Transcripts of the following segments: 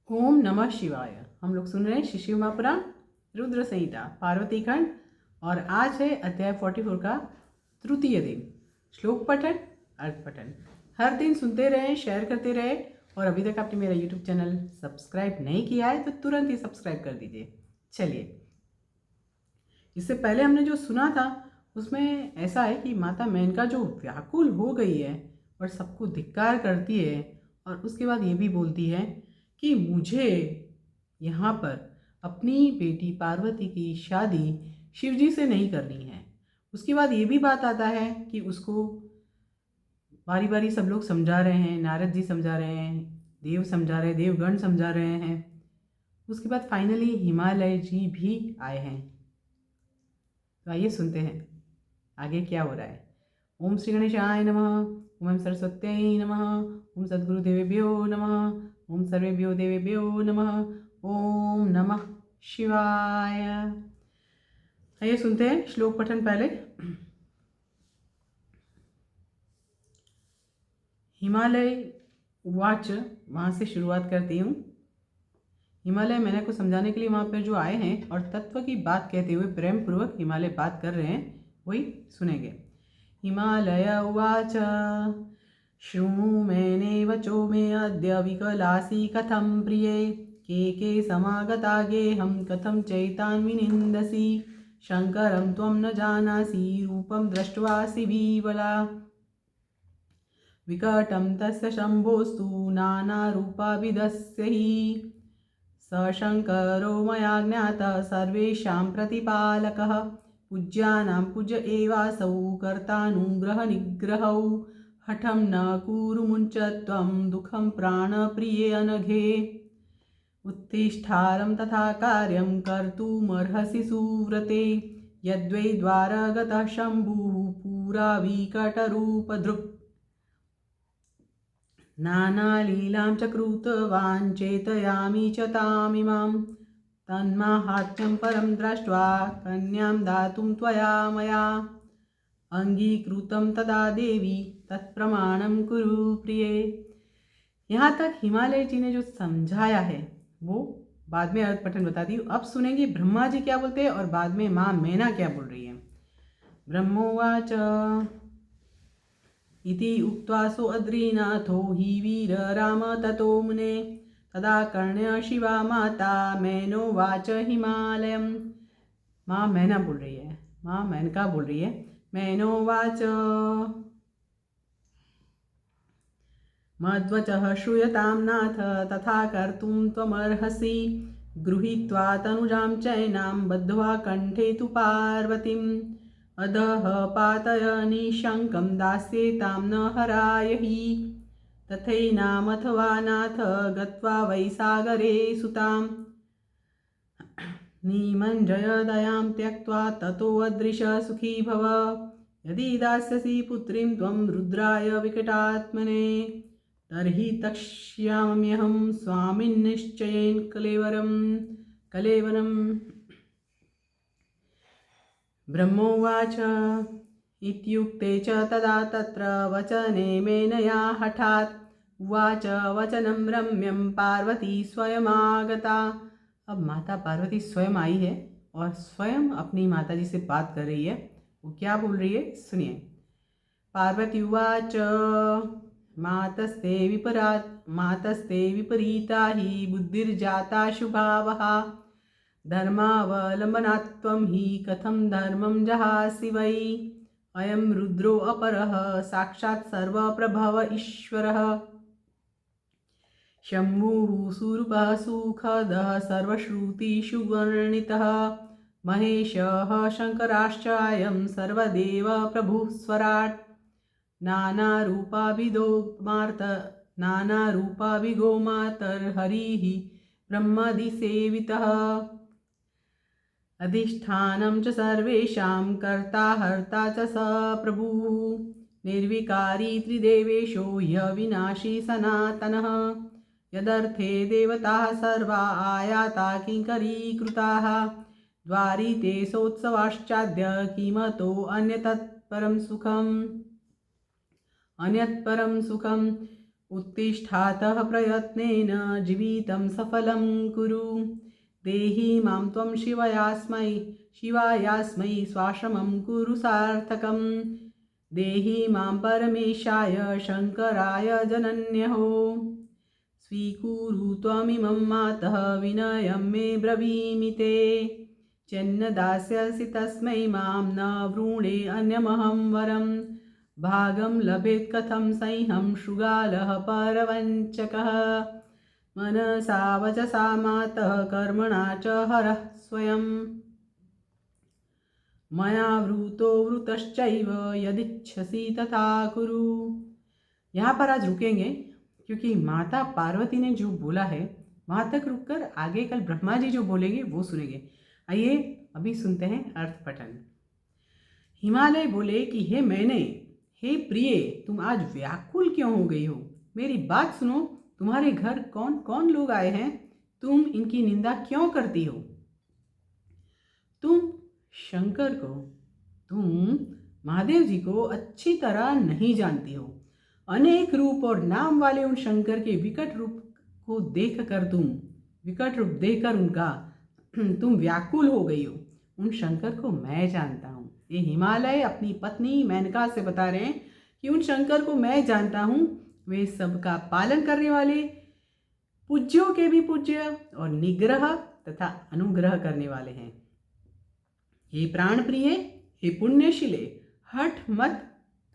ओम नमः शिवाय। हम लोग सुन रहे हैं शिव महापुराण रुद्र संहिता पार्वती खंड और आज है अध्याय 44 का तृतीय दिन। श्लोक पठन अर्थ पठन हर दिन सुनते रहें, शेयर करते रहे और अभी तक आपने मेरा यूट्यूब चैनल सब्सक्राइब नहीं किया है तो तुरंत ही सब्सक्राइब कर दीजिए। चलिए, इससे पहले हमने जो सुना था उसमें ऐसा है कि माता मेनका जो व्याकुल हो गई है और सबको धिक्कार करती है और उसके बाद ये भी बोलती है कि मुझे यहाँ पर अपनी बेटी पार्वती की शादी शिवजी से नहीं करनी है। उसके बाद ये भी बात आता है कि उसको बारी बारी सब लोग समझा रहे हैं, नारद जी समझा रहे हैं, देव समझा रहे हैं, देवगण समझा रहे हैं। उसके बाद फाइनली हिमालय जी भी आए हैं। तो आइए सुनते हैं आगे क्या हो रहा है। ओम श्री गणेशाय नमः। ओम सरस्वत्यै नमः। ओम सद्गुरुदेवेभ्यो नमः। ओम सर्वेभ्यो देवेभ्यो नमः। ओम नमः शिवाय। आइए सुनते हैं श्लोक पठन पहले। हिमालय उवाच, वहाँ से शुरुआत करती हूँ। हिमालय मैंने को समझाने के लिए वहाँ पर जो आए हैं और तत्व की बात कहते हुए प्रेम पूर्वक हिमालय बात कर रहे हैं, वही सुनेंगे। हिमालय उवाच, शृणु मेने वचो मे अद्य विकलासि कथं प्रिये, के समागता गेहं कथं चैतान् विनिन्दसि, शङ्करं त्वं न जानासि रूपं दृष्ट्वासि विवला, विकटं तस्य शम्भोस्तु नानारूपाभिधस्य हि, स शङ्करो मया ज्ञातः सर्वेषां प्रतिपालकः, पूज्यानां पूज्य एवासौ कर्तानुग्रहनिग्रहौ, हठं न कुरु मुञ्च त्वं दुःखं प्राणप्रिये अनघे, उत्तिष्ठारं तथा कार्यं कर्तुमर्हसि सुव्रते, यद्वै द्वारगतः शम्भुः पुरा विकटरूपधृक्, नानालीलां च कृतवान् चेतयामि च तामिमां, तन्माहात्म्यं परं दृष्ट्वा कन्यां दातुं त्वया मया, अंगीकृतं तदा देवी तत्प्रमाणं कुरु प्रिये। यहाँ तक हिमालय जी ने जो समझाया है वो बाद में अर्थ पठन बताती हूँ। अब सुनेंगे ब्रह्मा जी क्या बोलते हैं और बाद में माँ मैना क्या बोल रही है। ब्रह्मोवाच, इति उक्त्वा सोऽद्रिनाथो हि वीरराम ततो मुने, तदा कर्ण्य शिवा माता मैनोवाच हिमालयम्। माँ मैना बोल रही है, माँ मेनका बोल रही है। मैनोवाच, मद्वचः श्रूयतां नाथ तथा कर्तुं त्वमर्हसि, गृहीत्वा तनुजां चैनां बद्ध्वा कण्ठे तु पार्वतीम्, अधः पातय निशङ्कं दास्येतां न हराय हि, तथैनामथवा नाथ गत्वा वै सागरे सुतां, निमञ्जय दयां त्यक्त्वा ततोऽदृश सुखी भव, यदि दास्यसि पुत्रीं त्वं रुद्राय विकटात्मने, तर्हि तक्ष्याम्यहं स्वामिन्निश्चयेन कलेवरम्। ब्रह्मोवाच, इत्युक्ते च तदा तत्र वचने मेनया हठात्, उवाच वचनं रम्यं पार्वती स्वयमागता। अब माता पार्वती स्वयं आई है और स्वयं अपनी माता जी से बात कर रही है। वो क्या बोल रही है सुनिए। पार्वती उवाच, मातस्ते विपरीता हि बुद्धिर्जाता शुभावहा, धर्मावलम्बनात् त्वं हि कथं धर्मं जहासि वै, अयं रुद्रो अपरः साक्षात् सर्वप्रभव ईश्वरः, शम्भुः सूरूपः सुखदः सर्वश्रुतिषु वर्णितः, महेशः शङ्कराश्चायं सर्वदेव प्रभुः स्वराट्, नानारूपाभिगो मातर्हरिः ब्रह्मादिसेवितः, अधिष्ठानं च सर्वेषां कर्ता हर्ता च स प्रभुः, निर्विकारी त्रिदेवेशो ह्यविनाशी सनातनः, यदर्थे देवताः सर्वा आयाता किङ्करीकृताः, द्वारिते सोत्सवाश्चाद्य किमतो अन्यत्परं सुखम्। उत्तिष्ठातः प्रयत्नेन जीवितं सफलं कुरु। देहि मां त्वं शिवायास्मै स्वाश्रमं कुरु सार्थकं। देहि मां परमेशाय शङ्कराय जनन्यहो। स्वीकुरु त्वमिमं मातः विनयं मे ब्रवीमि ते। चन्न दास्यसि तस्मै मां न वृणे अन्यमहं वरं। भागं लभेत् कथं सैहं शृगालः परवञ्चकः। मनसा वचसा मातः कर्मणा च हरः स्वयं। मया वृतो वृतश्चैव यदिच्छसि तथा कुरु। यहाँ पर आज रुकेंगे क्योंकि माता पार्वती ने जो बोला है वहाँ तक रुककर आगे कल ब्रह्मा जी जो बोलेंगे वो सुनेंगे। आइए अभी सुनते हैं अर्थ पठन। हिमालय बोले कि हे प्रिय, तुम आज व्याकुल क्यों हो गई हो? मेरी बात सुनो, तुम्हारे घर कौन कौन लोग आए हैं? तुम इनकी निंदा क्यों करती हो? तुम शंकर को, तुम महादेव जी को अच्छी तरह नहीं जानती हो। अनेक रूप और नाम वाले उन शंकर के विकट रूप को विकट रूप देखकर उनका तुम व्याकुल हो गई हो। उन शंकर को मैं जानता हूँ। ये हिमालय अपनी पत्नी मेनका से बता रहे हैं कि उन शंकर को मैं जानता हूँ। वे सबका पालन करने वाले, पूज्यों के भी पूज्य और निग्रह तथा अनुग्रह करने वाले हैं। हे प्राण प्रिय, हे पुण्यशीले, हठ मत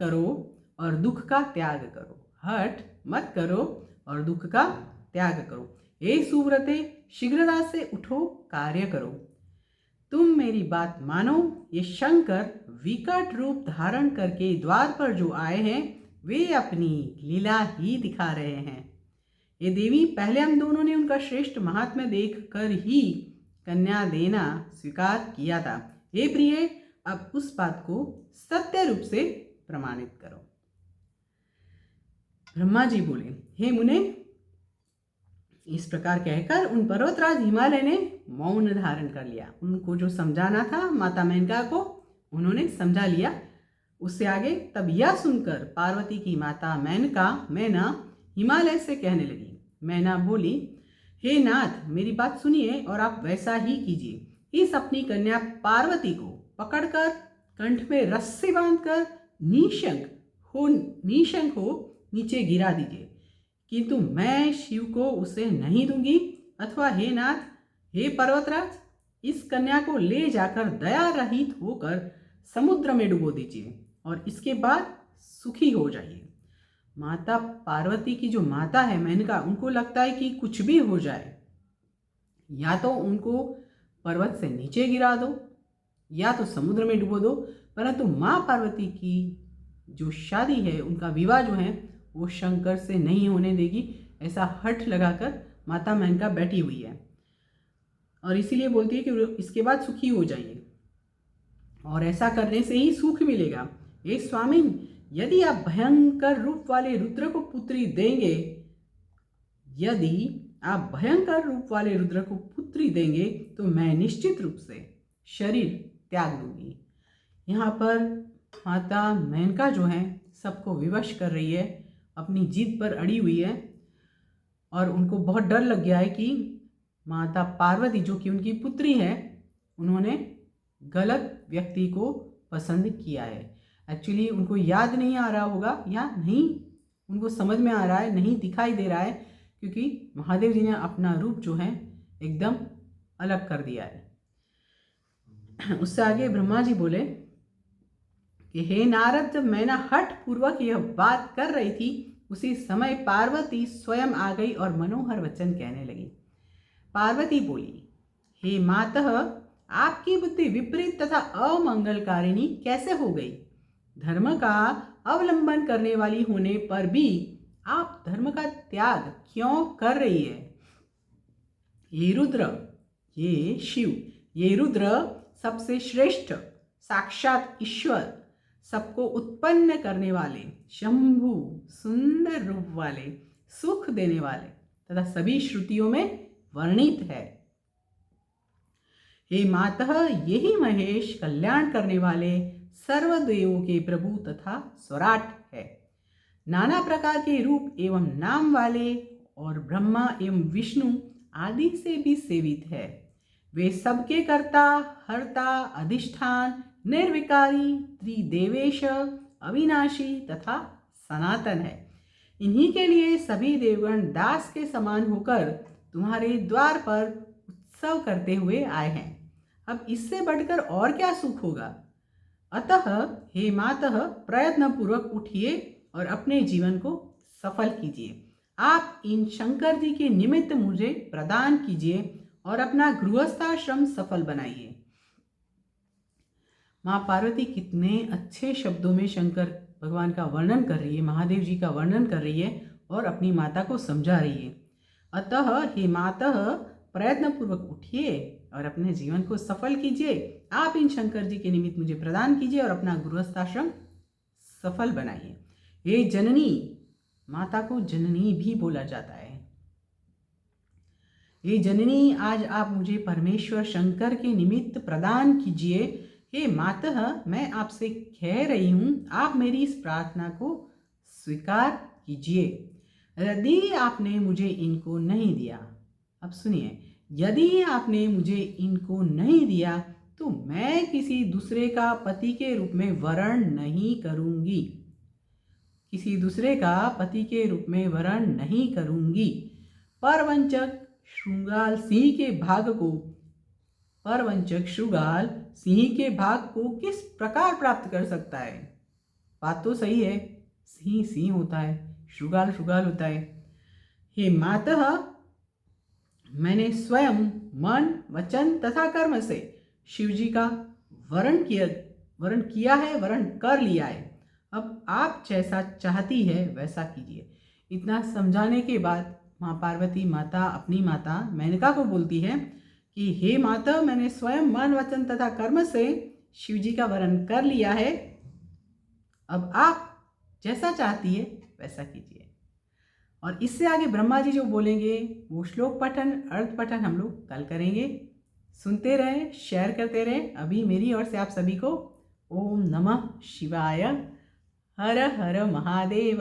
करो और दुख का त्याग करो। हठ मत करो और दुख का त्याग करो। हे सुव्रते, शीघ्रता से उठो, कार्य करो। तुम मेरी बात मानो। ये शंकर विकट रूप धारण करके द्वार पर जो आए हैं वे अपनी लीला ही दिखा रहे हैं। ये देवी, पहले हम दोनों ने उनका श्रेष्ठ महात्म्य देख कर ही कन्या देना स्वीकार किया था। हे प्रिय, अब उस बात को सत्य रूप से प्रमाणित करो। ब्रह्मा जी बोले, हे मुने, इस प्रकार कहकर उन पर्वतराज हिमालय ने मौन धारण कर लिया। उनको जो समझाना था माता मेनका को, उन्होंने समझा लिया। उससे आगे तब यह सुनकर पार्वती की माता मैना हिमालय से कहने लगी। मैना बोली, हे नाथ, मेरी बात सुनिए और आप वैसा ही कीजिए। इस अपनी कन्या पार्वती को पकड़कर कंठ में रस्सी बांधकर निशंक हो नीचे गिरा दीजिए, किंतु मैं शिव को उसे नहीं दूंगी। अथवा हे नाथ, हे पर्वतराज, इस कन्या को ले जाकर दया रहित होकर समुद्र में डुबो दीजिए और इसके बाद सुखी हो जाइए। माता पार्वती की जो माता है मेनका, उनको लगता है कि कुछ भी हो जाए, या तो उनको पर्वत से नीचे गिरा दो या तो समुद्र में डुबो दो, परंतु माँ पार्वती की जो शादी है, उनका विवाह जो है वो शंकर से नहीं होने देगी। ऐसा हठ लगाकर माता मेनका बैठी हुई है और इसीलिए बोलती है कि इसके बाद सुखी हो जाइए और ऐसा करने से ही सुख मिलेगा। हे स्वामिन, यदि आप भयंकर रूप वाले रुद्र को पुत्री देंगे तो मैं निश्चित रूप से शरीर त्याग दूंगी। यहाँ पर माता मेनका जो है सबको विवश कर रही है, अपनी जिद पर अड़ी हुई है और उनको बहुत डर लग गया है कि माता पार्वती जो कि उनकी पुत्री है, उन्होंने गलत व्यक्ति को पसंद किया है। एक्चुअली उनको याद नहीं आ रहा होगा या नहीं उनको समझ में आ रहा है, नहीं दिखाई दे रहा है, क्योंकि महादेव जी ने अपना रूप जो है एकदम अलग कर दिया है। उससे आगे ब्रह्मा जी बोले कि हे नारद, जब मैना हठ पूर्वक यह बात कर रही थी उसी समय पार्वती स्वयं आ गई और मनोहर वचन कहने लगी। पार्वती बोली, हे मातः, आपकी बुद्धि विपरीत तथा अमंगलकारिणी कैसे हो गई? धर्म का अवलंबन करने वाली होने पर भी आप धर्म का त्याग क्यों कर रही है? ये रुद्र सबसे श्रेष्ठ साक्षात ईश्वर, सबको उत्पन्न करने वाले, शंभु, सुंदर रूप वाले, सुख देने वाले तथा सभी श्रुतियों में वर्णित है। हे मातः, यही महेश कल्याण करने वाले सर्वदेवों के प्रभु तथा स्वराट है। नाना प्रकार के रूप एवं नाम वाले और ब्रह्मा एवं विष्णु आदि से भी सेवित है। वे सबके कर्ता, हर्ता, अधिष्ठान, निर्विकारी, त्रिदेवेश, अविनाशी तथा सनातन है। इन्हीं के लिए सभी देवगण दास के समान होकर तुम्हारे द्वार पर उत्सव करते हुए आए हैं। अब इससे बढ़कर और क्या सुख होगा। अतः हे मातः, प्रयत्न पूर्वक उठिए और अपने जीवन को सफल कीजिए। आप इन शंकर जी के निमित्त मुझे प्रदान कीजिए और अपना गृहस्थाश्रम सफल बनाइए। माँ पार्वती कितने अच्छे शब्दों में शंकर भगवान का वर्णन कर रही है, महादेव जी का वर्णन कर रही है और अपनी माता को समझा रही है। अतः हे मातः, प्रयत्न पूर्वक उठिए और अपने जीवन को सफल कीजिए। आप इन शंकर जी के निमित्त मुझे प्रदान कीजिए और अपना गृहस्थाश्रम सफल बनाइए। हे जननी, माता को जननी भी बोला जाता है। हे जननी, आज आप मुझे परमेश्वर शंकर के निमित्त प्रदान कीजिए। हे मातः, मैं आपसे कह रही हूँ, आप मेरी इस प्रार्थना को स्वीकार कीजिए। यदि आपने मुझे इनको नहीं दिया, अब सुनिए, यदि आपने मुझे इनको नहीं दिया तो मैं किसी दूसरे का पति के रूप में वरण नहीं करूँगी। किसी दूसरे का पति के रूप में वरण नहीं करूँगी। परवंचक श्रृंगाल सिंह के भाग को परवंचक श्रृंगाल सिंह के भाग को किस प्रकार प्राप्त कर सकता है। बात तो सही है, सिंह सिंह होता है, श्रृंगाल श्रृंगाल होता है। हे मातः, मैंने स्वयं मन, वचन तथा कर्म से शिव जी का वरण किया है, वरण कर लिया है। अब आप जैसा चाहती है वैसा कीजिए। इतना समझाने के बाद माँ पार्वती माता अपनी माता मेनका को बोलती है कि हे माता, मैंने स्वयं मन, वचन तथा कर्म से शिव जी का वरण कर लिया है। अब आप जैसा चाहती है वैसा कीजिए। और इससे आगे ब्रह्मा जी जो बोलेंगे वो श्लोक पठन, अर्थ पठन हम लोग कल करेंगे। सुनते रहें, शेयर करते रहें। अभी मेरी ओर से आप सभी को ओम नमः शिवाय, हर हर महादेव।